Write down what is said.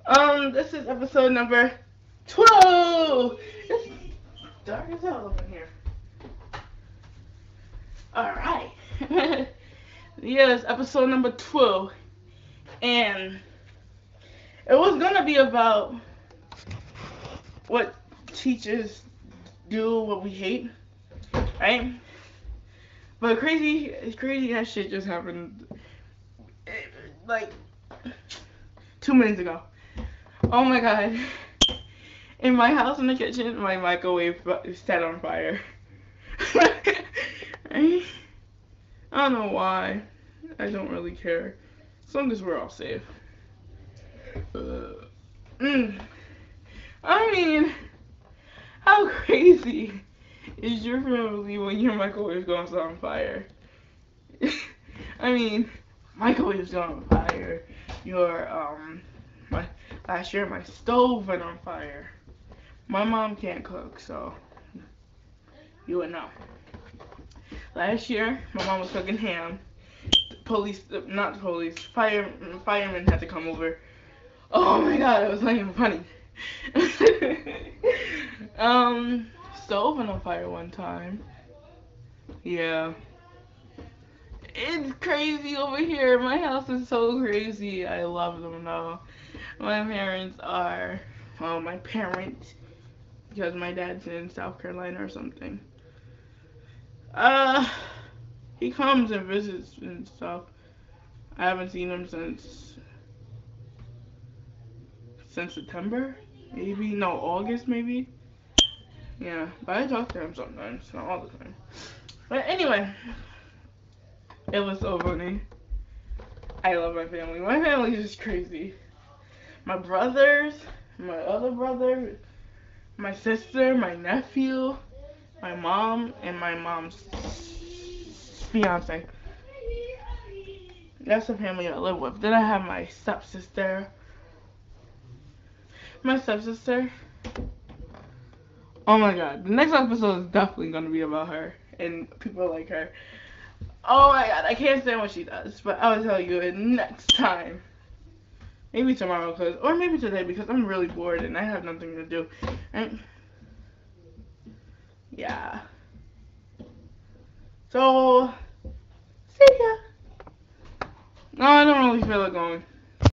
This is episode number 12. It's dark as hell up in here. Alright. Yeah, it's episode number 12. And it was gonna be about what teachers do, what we hate, right? But crazy that shit just happened, like 2 minutes ago. Oh my god. In my house in the kitchen, my microwave set on fire. I don't know why. I don't really care. As long as we're all safe. Mm. I mean, how crazy is your family when your microwave goes on fire? I mean, microwave's on fire. Your my last year my stove went on fire. My mom can't cook, so you would know. Last year, my mom was cooking ham. Police, not the police, firemen had to come over. Oh my god, it was not even funny. um, Stove went on fire one time. Yeah. It's crazy over here. My house is so crazy. I love them though. My parents are, well, my parents, because my dad's in South Carolina or something. Uh, he comes and visits and stuff. I haven't seen him since September, maybe no August maybe. Yeah, but I talk to him sometimes, not all the time. But anyway, it was so funny. I love my family. My family is just crazy. My brothers, my other brother, my sister, my nephew, my mom, and my mom's fiance. That's the family I live with. Then I have my stepsister. My stepsister. Oh my god. The next episode is definitely gonna be about her and people like her. Oh my god, I can't stand what she does, but I'll tell you it next time. Maybe tomorrow, or maybe today, because I'm really bored and I have nothing to do. And yeah. So, see ya. No, I don't really feel like going.